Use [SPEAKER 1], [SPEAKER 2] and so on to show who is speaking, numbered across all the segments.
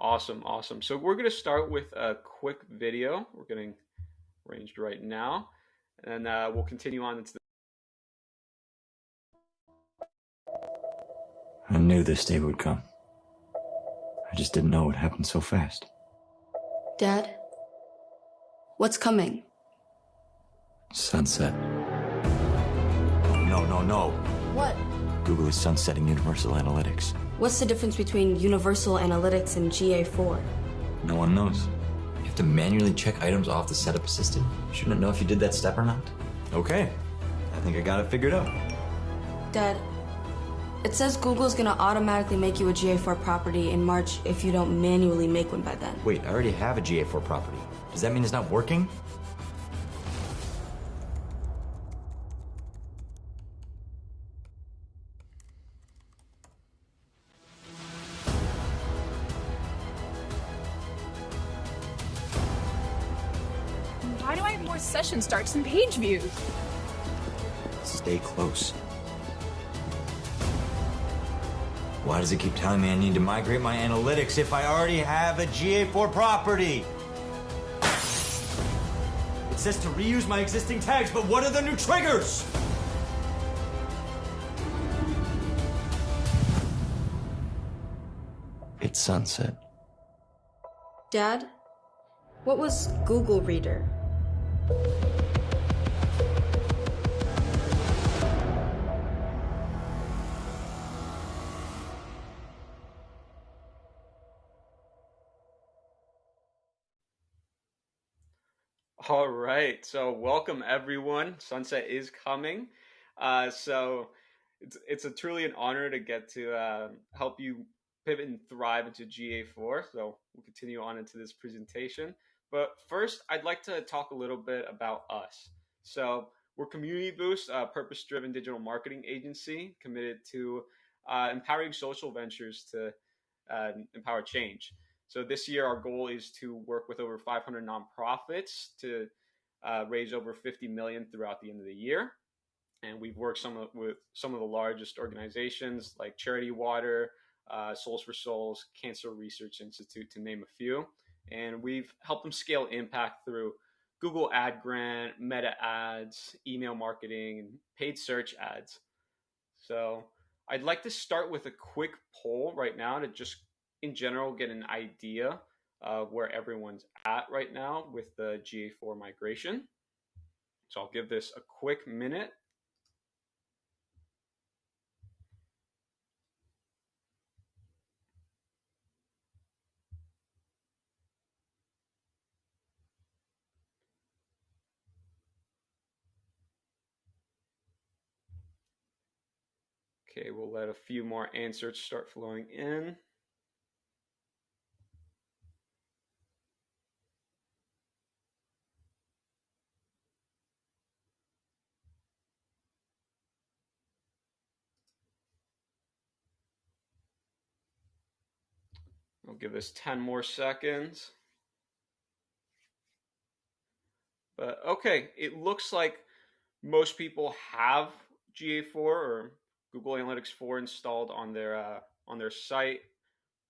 [SPEAKER 1] Awesome, awesome. So we're going to start with a quick video. We're getting arranged right now, and we'll continue on into the.
[SPEAKER 2] I knew this day would come. I just didn't know it happened so fast.
[SPEAKER 3] Dad? What's coming?
[SPEAKER 2] Sunset. No.
[SPEAKER 3] What?
[SPEAKER 2] Google is sunsetting Universal Analytics.
[SPEAKER 3] What's the difference between Universal Analytics and GA4?
[SPEAKER 2] No one knows. You have to manually check items off the setup assistant. Shouldn't it know if you did that step or not? Okay. I think I got it figured out.
[SPEAKER 3] Dad, it says Google's gonna automatically make you a GA4 property in March if you don't manually make one by then.
[SPEAKER 2] Wait, I already have a GA4 property. Does that mean it's not working?
[SPEAKER 4] Why do I have more session starts and page views?
[SPEAKER 2] Stay close. Why does it keep telling me I need to migrate my analytics if I already have a GA4 property? It says to reuse my existing tags, but what are the new triggers? It's sunset.
[SPEAKER 3] Dad, what was Google Reader?
[SPEAKER 1] All right, so welcome everyone. Sunset is coming. So it's truly an honor to get to help you pivot and thrive into GA4. So we'll continue on into this presentation. But first, I'd like to talk a little bit about us. So we're Community Boost, a purpose-driven digital marketing agency committed to empowering social ventures to empower change. So this year, our goal is to work with over 500 nonprofits to raise over 50 million throughout the end of the year. And we've worked with some of the largest organizations like Charity Water, Souls for Souls, Cancer Research Institute, to name a few. And we've helped them scale impact through Google Ad Grant, Meta Ads, email marketing, and paid search ads. So I'd like to start with a quick poll right now to just in general get an idea of where everyone's at right now with the GA4 migration. So I'll give this a quick minute. Okay, we'll let a few more answers start flowing in. I'll give this 10 more seconds. But okay, it looks like most people have GA4 or Google Analytics 4 installed on their site,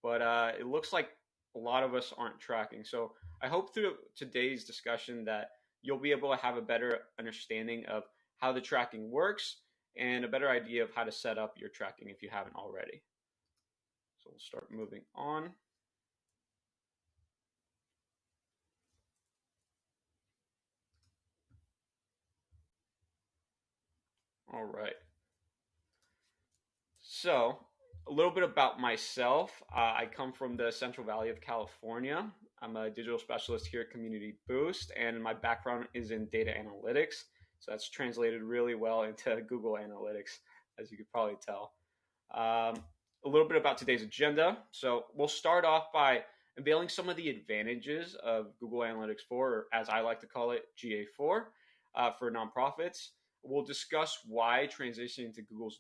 [SPEAKER 1] but it looks like a lot of us aren't tracking. So I hope through today's discussion that you'll be able to have a better understanding of how the tracking works and a better idea of how to set up your tracking if you haven't already. So we'll start moving on. All right. So, a little bit about myself. I come from the Central Valley of California. I'm a digital specialist here at Community Boost, and my background is in data analytics. So that's translated really well into Google Analytics, as you could probably tell. A little bit about today's agenda. So we'll start off by unveiling some of the advantages of Google Analytics 4, or as I like to call it, GA4, for nonprofits. We'll discuss why we are transitioning to Google's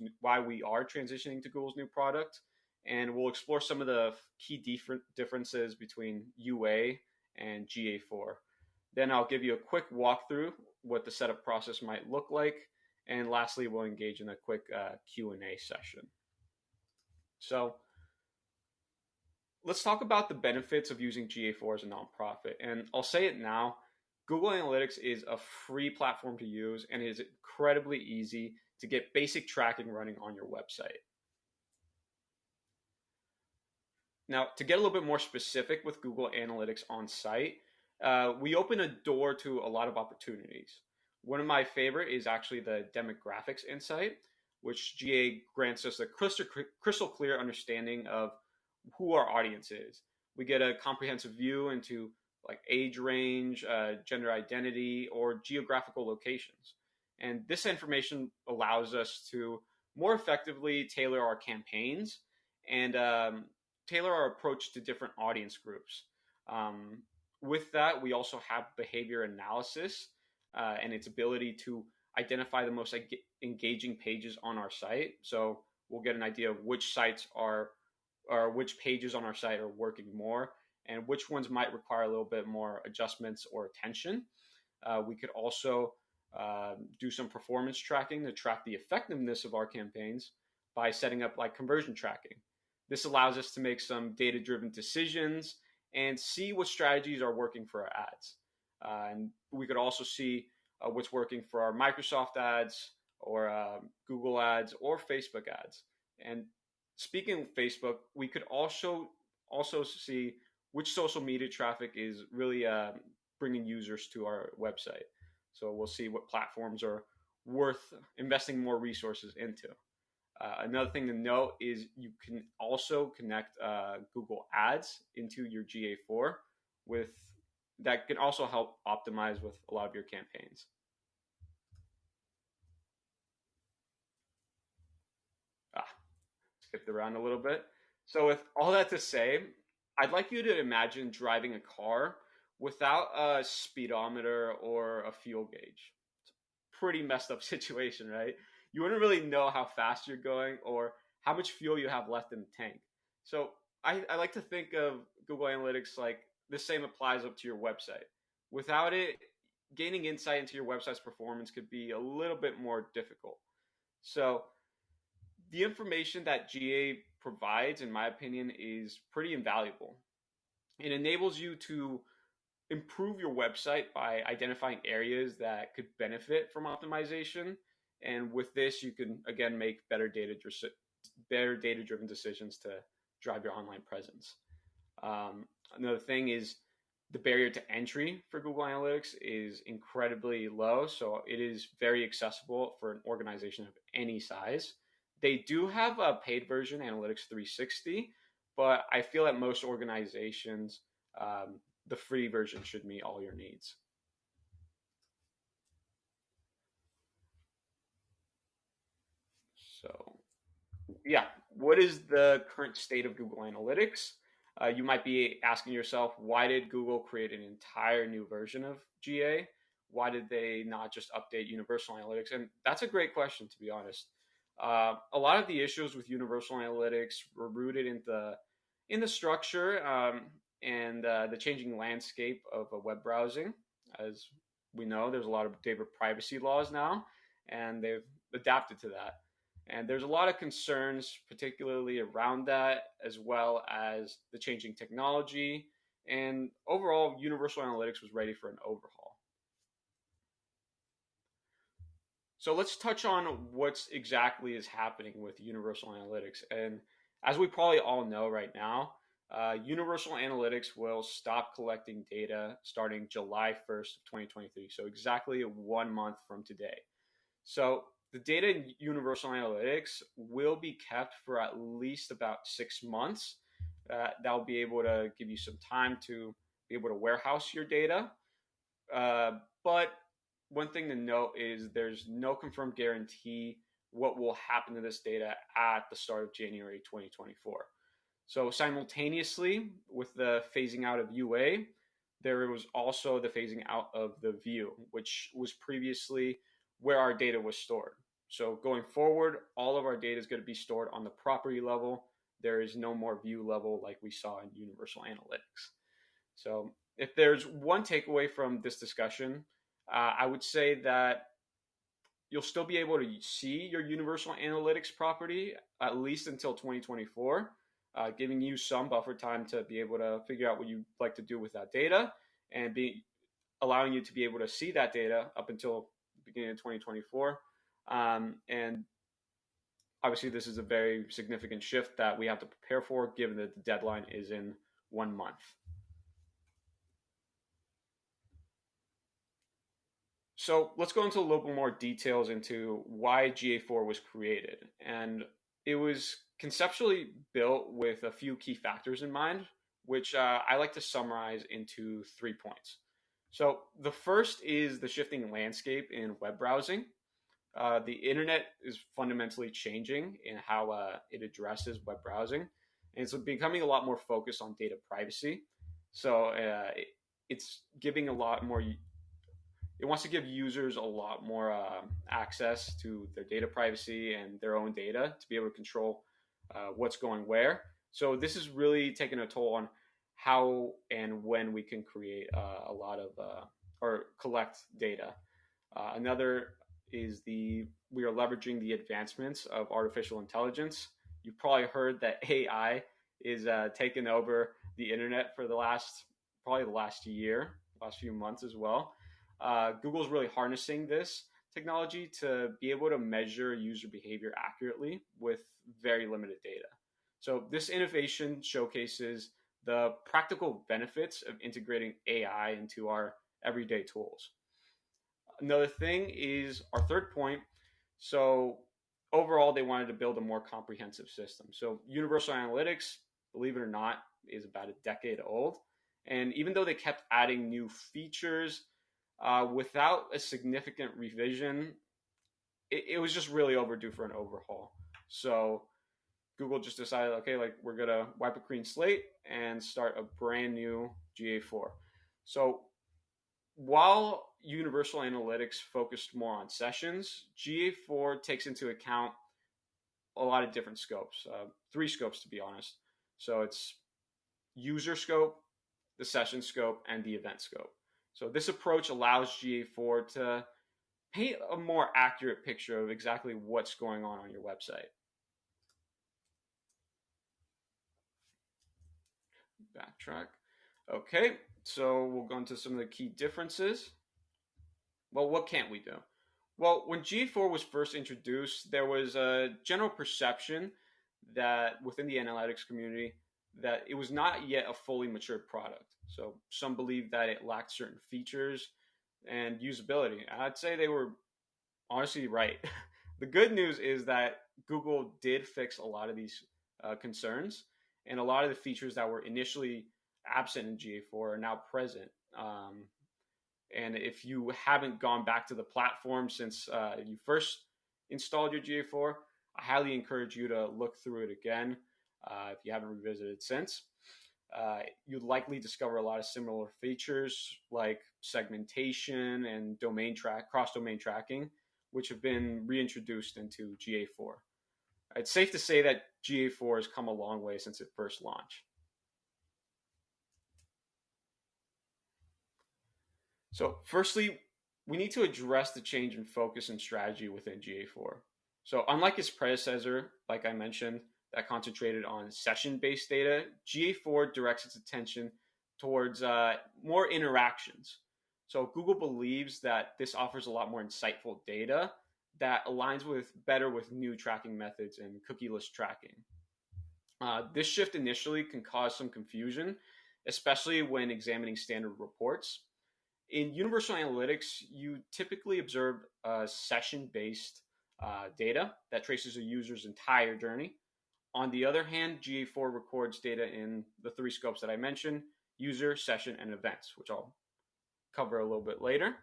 [SPEAKER 1] new product, and we'll explore some of the key differences between UA and GA4. Then I'll give you a quick walkthrough what the setup process might look like, and lastly, we'll engage in a quick Q&A session. So let's talk about the benefits of using GA4 as a nonprofit. And I'll say it now, Google Analytics is a free platform to use and it is incredibly easy to get basic tracking running on your website. Now, to get a little bit more specific with Google Analytics on site, we open a door to a lot of opportunities. One of my favorite is actually the demographics insight, which GA grants us a crystal clear understanding of who our audience is. We get a comprehensive view into like age range, gender identity, or geographical locations. And this information allows us to more effectively tailor our campaigns and tailor our approach to different audience groups. Um, with that, we also have behavior analysis and its ability to identify the most engaging pages on our site. So we'll get an idea of which sites are or which pages on our site are working more and which ones might require a little bit more adjustments or attention. We could also do some performance tracking to track the effectiveness of our campaigns by setting up like conversion tracking. This allows us to make some data driven decisions and see what strategies are working for our ads. And we could also see what's working for our Microsoft ads or Google ads or Facebook ads. And speaking of Facebook, we could also see which social media traffic is really bringing users to our website. So we'll see what platforms are worth investing more resources into. Another thing to note is you can also connect Google Ads into your GA4 with that can also help optimize with a lot of your campaigns. Skipped around a little bit. So with all that to say, I'd like you to imagine driving a car without a speedometer or a fuel gauge. It's a pretty messed up situation, right? You wouldn't really know how fast you're going or how much fuel you have left in the tank. So I like to think of Google Analytics like the same applies up to your website. Without it, gaining insight into your website's performance could be a little bit more difficult. So the information that GA provides, in my opinion, is pretty invaluable. It enables you to improve your website by identifying areas that could benefit from optimization. And with this, you can again make better data driven decisions to drive your online presence. Another thing is the barrier to entry for Google Analytics is incredibly low. So it is very accessible for an organization of any size. They do have a paid version, Analytics 360, but I feel that most organizations, the free version should meet all your needs. So, yeah, what is the current state of Google Analytics? You might be asking yourself, why did Google create an entire new version of GA? Why did they not just update Universal Analytics? And that's a great question, to be honest. A lot of the issues with Universal Analytics were rooted in the structure and the changing landscape of web browsing. As we know, there's a lot of data privacy laws now, and they've adapted to that. And there's a lot of concerns, particularly around that, as well as the changing technology. And overall, Universal Analytics was ready for an overhaul. So let's touch on what's exactly is happening with Universal Analytics. And as we probably all know right now, Universal Analytics will stop collecting data starting July 1st of 2023. So exactly 1 month from today. So the data in Universal Analytics will be kept for at least about 6 months. That'll be able to give you some time to be able to warehouse your data. But one thing to note is there's no confirmed guarantee what will happen to this data at the start of January 2024. So simultaneously with the phasing out of UA, there was also the phasing out of the view, which was previously where our data was stored. So going forward, all of our data is going to be stored on the property level. There is no more view level like we saw in Universal Analytics. So if there's one takeaway from this discussion, I would say that you'll still be able to see your Universal Analytics property at least until 2024. giving you some buffer time to be able to figure out what you'd like to do with that data, and allowing you to be able to see that data up until the beginning of 2024. And obviously, this is a very significant shift that we have to prepare for, given that the deadline is in 1 month. So let's go into a little bit more details into why GA4 was created. And it was conceptually built with a few key factors in mind, which I like to summarize into 3 points. So the first is the shifting landscape in web browsing. The internet is fundamentally changing in how it addresses web browsing, and it's becoming a lot more focused on data privacy. So it's giving a lot more. It wants to give users a lot more access to their data privacy and their own data to be able to control what's going where. So this is really taking a toll on how and when we can create a lot of or collect data. Another is we are leveraging the advancements of artificial intelligence. You've probably heard that AI is taking over the internet for the last year, last few months as well. Google's really harnessing this technology to be able to measure user behavior accurately with very limited data. So this innovation showcases the practical benefits of integrating AI into our everyday tools. Another thing is our third point. So overall, they wanted to build a more comprehensive system. So Universal Analytics, believe it or not, is about a decade old. And even though they kept adding new features, without a significant revision, it was just really overdue for an overhaul. So Google just decided, okay, like we're gonna wipe a clean slate and start a brand new GA4. So while Universal Analytics focused more on sessions, GA4 takes into account a lot of different scopes, 3 scopes to be honest. So it's user scope, the session scope, and the event scope. So this approach allows GA4 to paint a more accurate picture of exactly what's going on your website. Backtrack. Okay, so we'll go into some of the key differences. Well, what can't we do? Well, when GA4 was first introduced, there was a general perception that within the analytics community that it was not yet a fully matured product. So some believed that it lacked certain features and usability. I'd say they were honestly right. The good news is that Google did fix a lot of these concerns, and a lot of the features that were initially absent in GA4 are now present. And if you haven't gone back to the platform since you first installed your GA4, I highly encourage you to look through it again if you haven't revisited since. You'd likely discover a lot of similar features like segmentation and cross-domain tracking, which have been reintroduced into GA4. It's safe to say that GA4 has come a long way since it first launched. So firstly, we need to address the change in focus and strategy within GA4. So unlike its predecessor, like I mentioned, that concentrated on session-based data, GA4 directs its attention towards more interactions. So Google believes that this offers a lot more insightful data that aligns better with new tracking methods and cookieless tracking. This shift initially can cause some confusion, especially when examining standard reports. In Universal Analytics, you typically observe session-based data that traces a user's entire journey. On the other hand, GA4 records data in the 3 scopes that I mentioned: user, session, and events, which I'll cover a little bit later.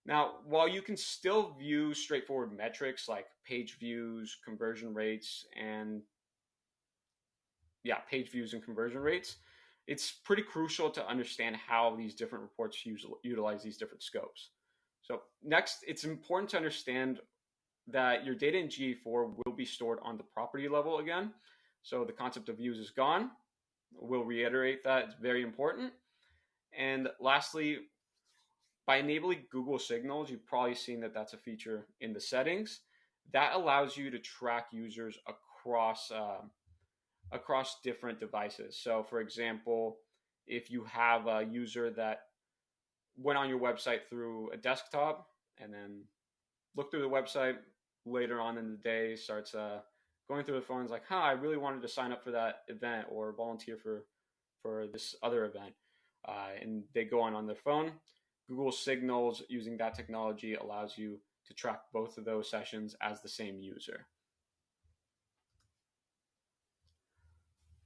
[SPEAKER 1] Now, while you can still view straightforward metrics like page views, conversion rates, it's pretty crucial to understand how these different reports utilize these different scopes. So next, it's important to understand that your data in GA4 will be stored on the property level again. So the concept of views is gone. We'll reiterate that, it's very important. And lastly, by enabling Google Signals, you've probably seen that that's a feature in the settings. That allows you to track users across across different devices. So, for example, if you have a user that went on your website through a desktop and then looked through the website later on in the day, starts going through the phone, is like, huh, I really wanted to sign up for that event or volunteer for this other event. And they go on their phone. Google Signals, using that technology, allows you to track both of those sessions as the same user.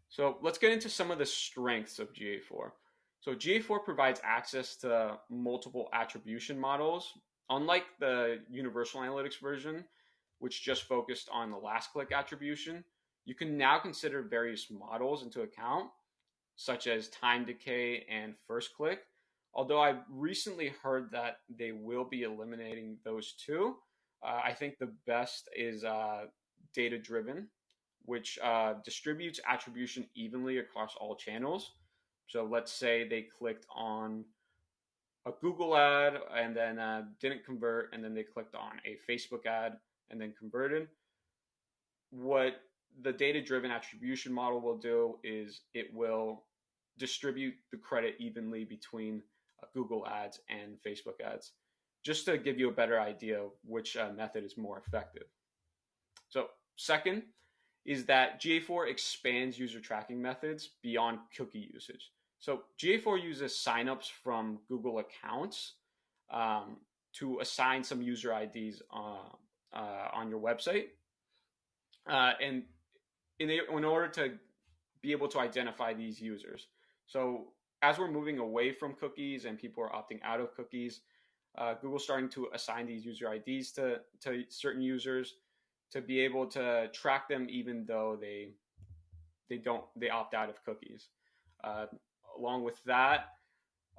[SPEAKER 1] So let's get into some of the strengths of GA4. So GA4 provides access to multiple attribution models. Unlike the Universal Analytics version, which just focused on the last click attribution, you can now consider various models into account, such as time decay and first click. Although I recently heard that they will be eliminating those two, I think the best is data driven, which distributes attribution evenly across all channels. So let's say they clicked on a Google ad and then didn't convert, and then they clicked on a Facebook ad and then converted. What the data driven attribution model will do is it will distribute the credit evenly between Google ads and Facebook ads, just to give you a better idea of which method is more effective. So, second is that GA4 expands user tracking methods beyond cookie usage. So, GA4 uses signups from Google accounts to assign some user IDs on your website. And in order to be able to identify these users. So as we're moving away from cookies and people are opting out of cookies, Google's starting to assign these user IDs to certain users to be able to track them even though they opt out of cookies. Along with that,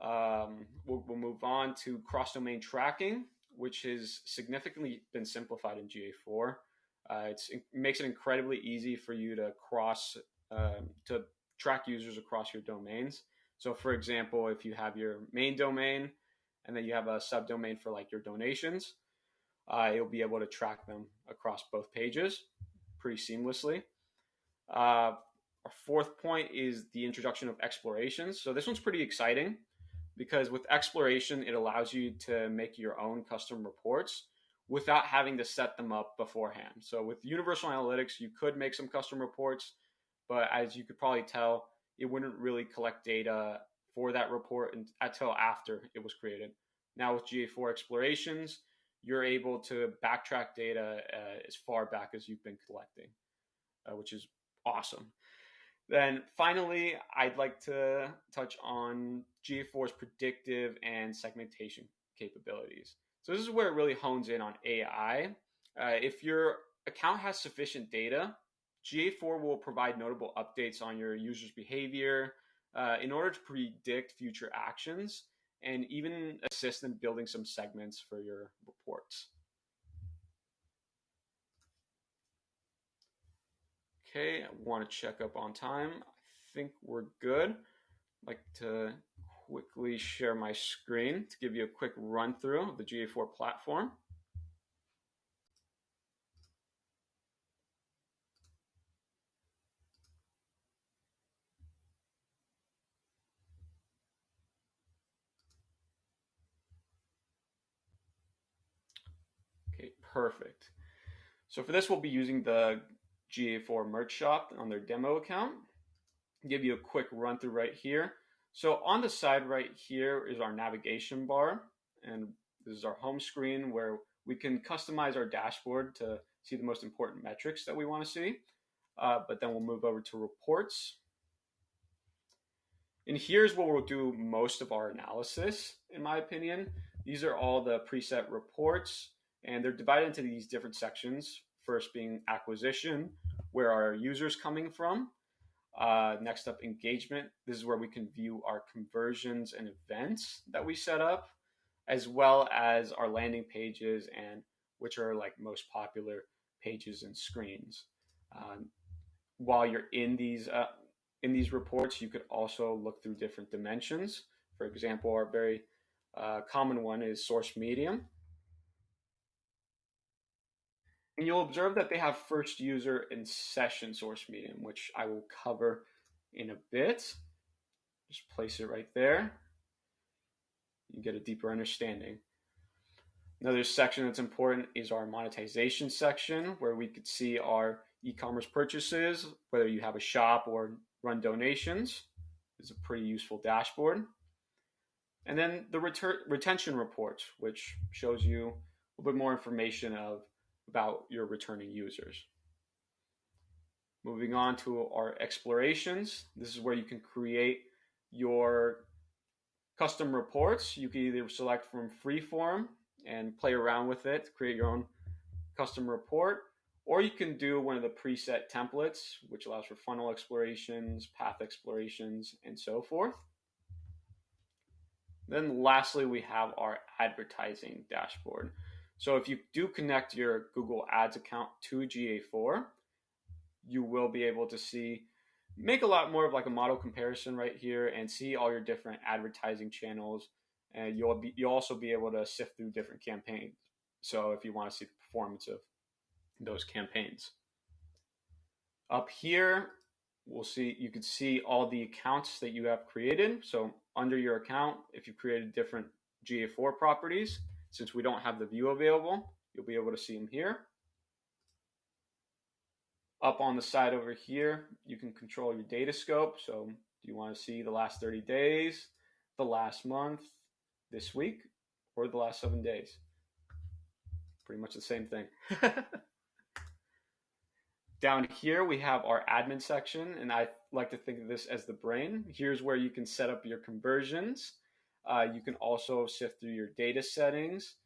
[SPEAKER 1] we'll move on to cross-domain tracking, which has significantly been simplified in GA4. It makes it incredibly easy for you to to track users across your domains. So, for example, if you have your main domain and then you have a subdomain for like your donations, you'll be able to track them across both pages pretty seamlessly. Our fourth point is the introduction of explorations. So this one's pretty exciting because with exploration, it allows you to make your own custom reports without having to set them up beforehand. So with Universal Analytics, you could make some custom reports, but as you could probably tell, it wouldn't really collect data for that report until after it was created. Now with GA4 explorations, you're able to backtrack data as far back as you've been collecting, which is awesome. Then finally, I'd like to touch on GA4's predictive and segmentation capabilities. So this is where it really hones in on AI. If your account has sufficient data, GA4 will provide notable updates on your users' behavior in order to predict future actions and even assist in building some segments for your reports. Okay, I want to check up on time. I think we're good. I'd like to quickly share my screen to give you a quick run through of the GA4 platform. Okay, perfect. So for this, we'll be using the GA4 merch shop on their demo account. I'll give you a quick run through right here. So on the side right here is our navigation bar, and this is our home screen where we can customize our dashboard to see the most important metrics that we want to see. But then we'll move over to reports. And here's where we'll do most of our analysis, in my opinion. These are all the preset reports, and they're divided into these different sections. First being acquisition, where are our users coming from? Next up, engagement. This is where we can view our conversions and events that we set up, as well as our landing pages and which are like most popular pages and screens. While you're in these reports, you could also look through different dimensions. For example, our very common one is source medium. And you'll observe that they have first user and session source medium, which I will cover in a bit. Just place it right there. You get a deeper understanding. Another section that's important is our monetization section, where we could see our e-commerce purchases, whether you have a shop or run donations. It's a pretty useful dashboard. And then the retention report, which shows you a little bit more information about your returning users. Moving on to our explorations. This is where you can create your custom reports. You can either select from freeform and play around with it to create your own custom report, or you can do one of the preset templates, which allows for funnel explorations, path explorations, and so forth. Then lastly, we have our advertising dashboard. So if you do connect your Google Ads account to GA4, you will be able to make a lot more of like a model comparison right here and see all your different advertising channels. And you'll also be able to sift through different campaigns. So if you want to see the performance of those campaigns. Up here, you can see all the accounts that you have created. So under your account, if you've created different GA4 properties, since we don't have the view available, you'll be able to see them here. Up on the side over here, you can control your data scope. So do you want to see the last 30 days, the last month, this week, or the last 7 days? Pretty much the same thing. Down here, we have our admin section, and I like to think of this as the brain. Here's where you can set up your conversions. You can also sift through your data settings.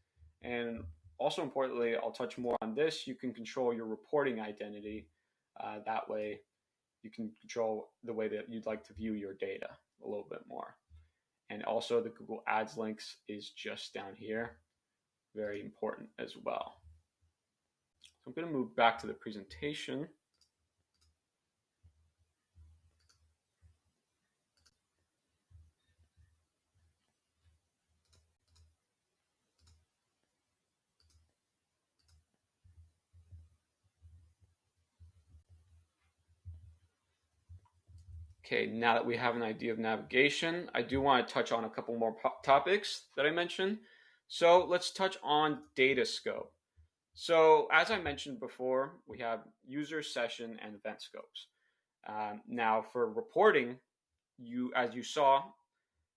[SPEAKER 1] And also importantly, I'll touch more on this, you can control your reporting identity. That way, you can control the way that you'd like to view your data a little bit more. And also the Google Ads links is just down here. Very important as well. So I'm going to move back to the presentation. Okay, now that we have an idea of navigation, I do want to touch on a couple more topics that I mentioned. So let's touch on data scope. So as I mentioned before, we have user, session, and event scopes. Now for reporting, as you saw,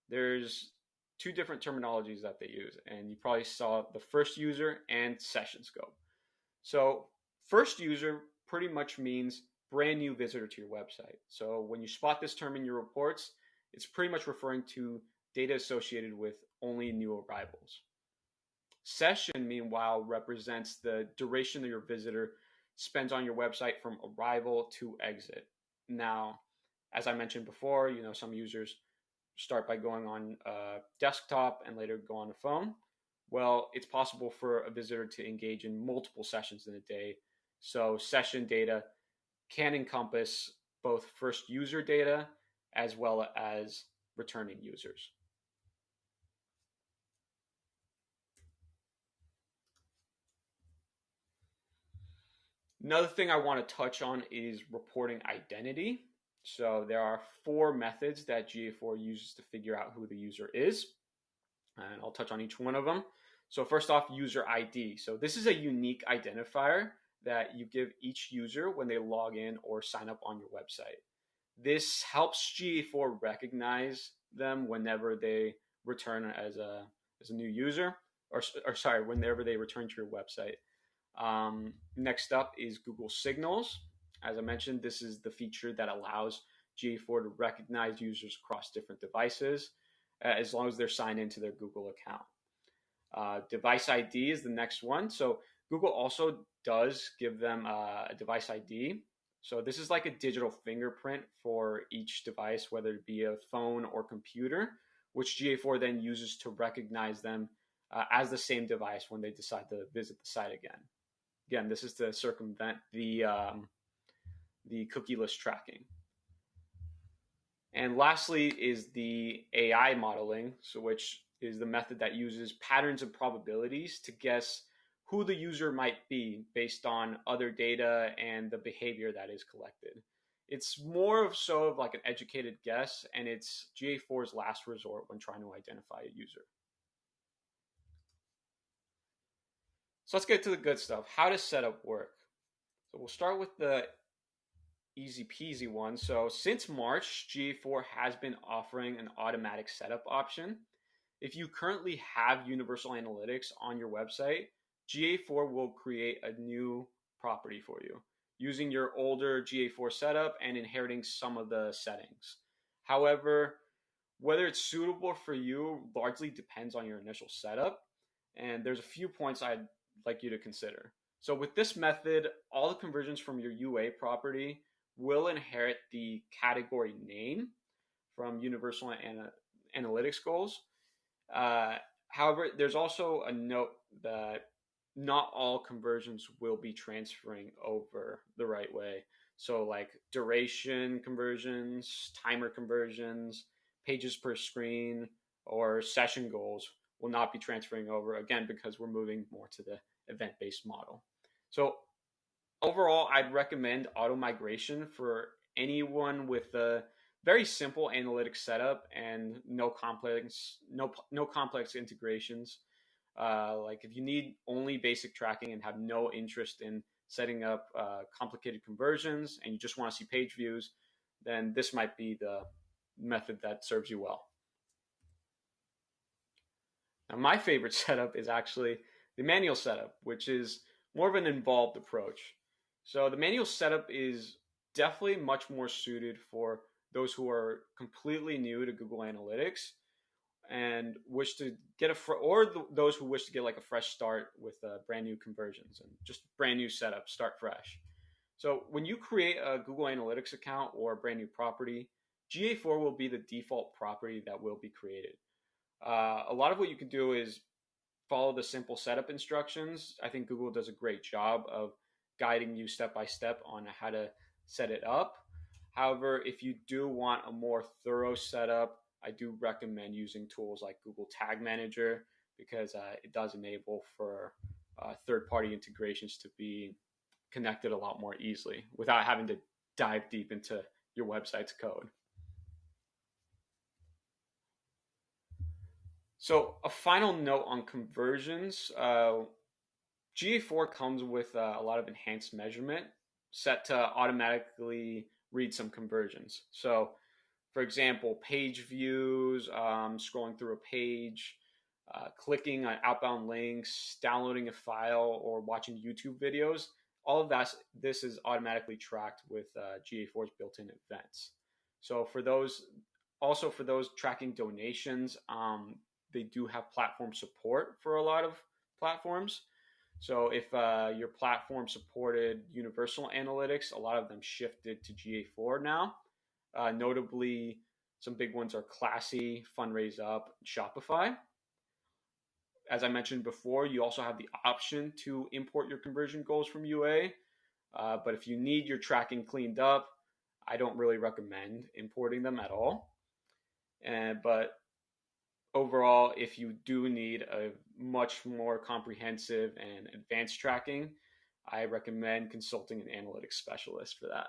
[SPEAKER 1] there's two different terminologies that they use, and you probably saw the first user and session scope. So first user pretty much means brand new visitor to your website. So when you spot this term in your reports, it's pretty much referring to data associated with only new arrivals. Session, meanwhile, represents the duration that your visitor spends on your website from arrival to exit. Now, as I mentioned before, some users start by going on a desktop and later go on a phone. Well, it's possible for a visitor to engage in multiple sessions in a day. So session data can encompass both first user data as well as returning users. Another thing I want to touch on is reporting identity. So there are 4 methods that GA4 uses to figure out who the user is. And I'll touch on each one of them. So first off, user ID. So this is a unique identifier that you give each user when they log in or sign up on your website. This helps GA4 recognize them whenever they return as a new user, whenever they return to your website. Next up is Google Signals. As I mentioned, this is the feature that allows GA4 to recognize users across different devices as long as they're signed into their Google account. Device ID is the next one. So Google also does give them a device ID. So this is like a digital fingerprint for each device, whether it be a phone or computer, which GA4 then uses to recognize them as the same device when they decide to visit the site again. Again, this is to circumvent the cookieless tracking. And lastly is the AI modeling, which is the method that uses patterns and probabilities to guess who the user might be based on other data and the behavior that is collected. It's more of so of like an educated guess, and it's GA4's last resort when trying to identify a user. So let's get to the good stuff. How does setup work? So we'll start with the easy peasy one. So since March, GA4 has been offering an automatic setup option. If you currently have Universal Analytics on your website, GA4 will create a new property for you using your older GA4 setup and inheriting some of the settings. However, whether it's suitable for you largely depends on your initial setup, and there's a few points I'd like you to consider. So with this method, all the conversions from your UA property will inherit the category name from Universal Analytics goals. However, there's also a note that not all conversions will be transferring over the right way. So like duration conversions, timer conversions, pages per screen, or session goals will not be transferring over, again, because we're moving more to the event-based model. So overall, I'd recommend auto migration for anyone with a very simple analytics setup and no complex integrations. Like if you need only basic tracking and have no interest in setting up complicated conversions and you just want to see page views, then this might be the method that serves you well. Now, my favorite setup is actually the manual setup, which is more of an involved approach. So the manual setup is definitely much more suited for those who are completely new to Google Analytics and wish to get those who wish to get like a fresh start with brand new conversions and just brand new setup, start fresh. So when you create a Google Analytics account or a brand new property, GA4 will be the default property that will be created. A lot of what you can do is follow the simple setup instructions. I think Google does a great job of guiding you step by step on how to set it up. However, if you do want a more thorough setup, I do recommend using tools like Google Tag Manager because it does enable for third-party integrations to be connected a lot more easily without having to dive deep into your website's code. So a final note on conversions. GA4 comes with a lot of enhanced measurement set to automatically read some conversions. So for example, page views, scrolling through a page, clicking on outbound links, downloading a file, or watching YouTube videos, all of this is automatically tracked with GA4's built-in events. So for those tracking donations, they do have platform support for a lot of platforms. So if your platform supported Universal Analytics, a lot of them shifted to GA4 now. Notably, some big ones are Classy, Fundraise Up, Shopify. As I mentioned before, you also have the option to import your conversion goals from UA. But if you need your tracking cleaned up, I don't really recommend importing them at all. But overall, if you do need a much more comprehensive and advanced tracking, I recommend consulting an analytics specialist for that.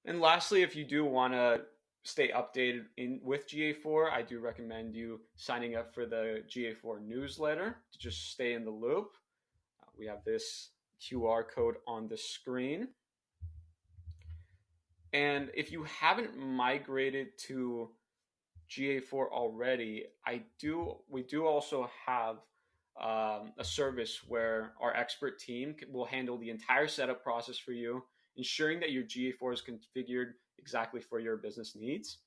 [SPEAKER 1] And lastly, if you do want to stay updated with GA4, I do recommend you signing up for the GA4 newsletter to just stay in the loop. We have this QR code on the screen. And if you haven't migrated to GA4 already, we do also have a service where our expert team will handle the entire setup process for you, ensuring that your GA4 is configured exactly for your business needs.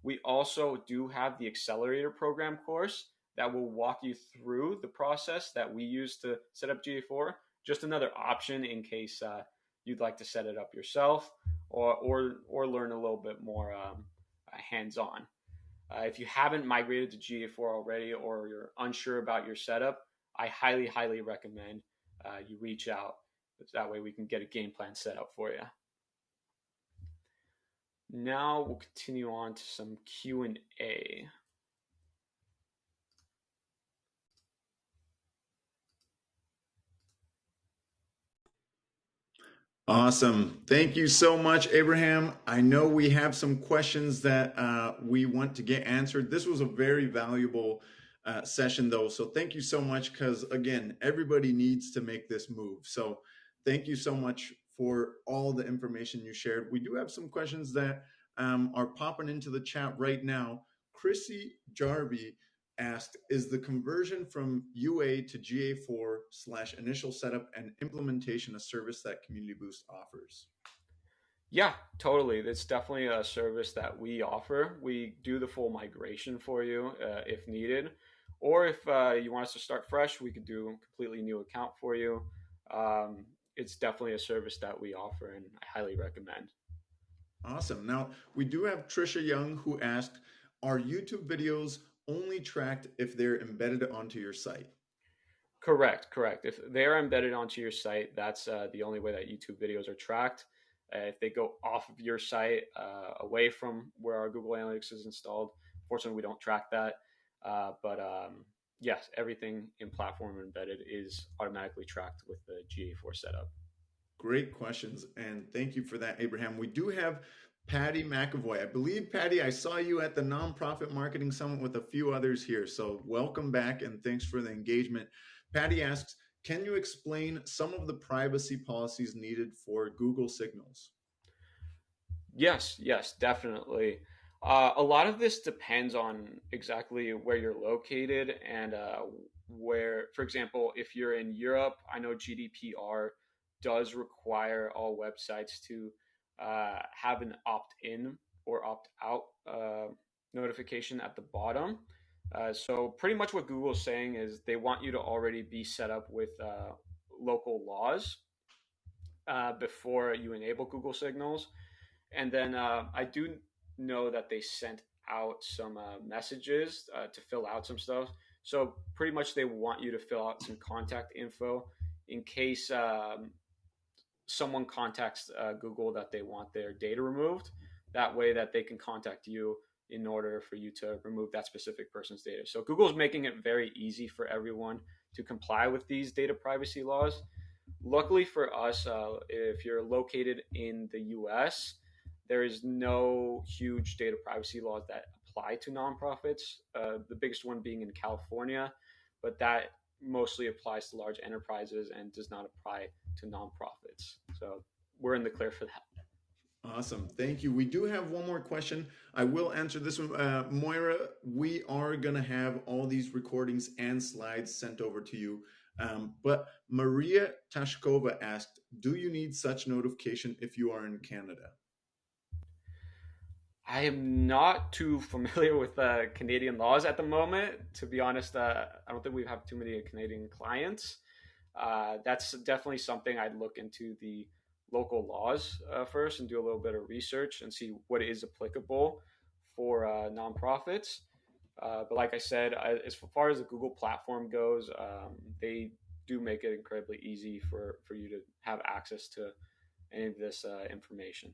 [SPEAKER 1] We also do have the Accelerator Program course that will walk you through the process that we use to set up GA4. Just another option in case you'd like to set it up yourself or learn a little bit more hands-on. If you haven't migrated to GA4 already or you're unsure about your setup, I highly, highly recommend you reach out. That way we can get a game plan set up for you. Now we'll continue on to some Q&A.
[SPEAKER 5] Awesome. Thank you so much, Abraham. I know we have some questions that we want to get answered. This was a very valuable session, though. So thank you so much because, again, everybody needs to make this move. So thank you so much for all the information you shared. We do have some questions that are popping into the chat right now. Chrissy Jarvie asked, is the conversion from UA to GA4 / initial setup and implementation a service that Community Boost offers?
[SPEAKER 1] Yeah, totally. It's definitely a service that we offer. We do the full migration for you if needed. Or if you want us to start fresh, we could do a completely new account for you. Um, it's definitely a service that we offer and I highly recommend.
[SPEAKER 5] Awesome. Now, we do have Trisha Young who asked, are YouTube videos only tracked if they're embedded onto your site?
[SPEAKER 1] Correct, correct. If they are embedded onto your site, that's the only way that YouTube videos are tracked. If they go off of your site, away from where our Google Analytics is installed, fortunately, we don't track that. But yes, everything in platform embedded is automatically tracked with the GA4 setup.
[SPEAKER 5] Great questions. And thank you for that, Abraham. We do have Patty McAvoy. I believe, Patty, I saw you at the Nonprofit Marketing Summit with a few others here. So welcome back and thanks for the engagement. Patty asks, can you explain some of the privacy policies needed for Google Signals?
[SPEAKER 1] Yes, yes, definitely. A lot of this depends on exactly where you're located and where, for example, if you're in Europe, I know GDPR does require all websites to have an opt-in or opt-out notification at the bottom. So pretty much what Google's saying is they want you to already be set up with local laws before you enable Google Signals. And then I do know that they sent out some messages to fill out some stuff. So pretty much they want you to fill out some contact info in case someone contacts Google that they want their data removed. That way that they can contact you in order for you to remove that specific person's data. So Google is making it very easy for everyone to comply with these data privacy laws. Luckily for us, if you're located in the US, there is no huge data privacy laws that apply to nonprofits. The biggest one being in California, but that mostly applies to large enterprises and does not apply to nonprofits. So we're in the clear for that.
[SPEAKER 5] Awesome. Thank you. We do have one more question. I will answer this one. Moira, we are going to have all these recordings and slides sent over to you. But Maria Tashkova asked, do you need such notification if you are in Canada?
[SPEAKER 1] I am not too familiar with Canadian laws at the moment. To be honest, I don't think we have too many Canadian clients. That's definitely something I'd look into the local laws first and do a little bit of research and see what is applicable for nonprofits. But like I said, as far as the Google platform goes, they do make it incredibly easy for you to have access to any of this information.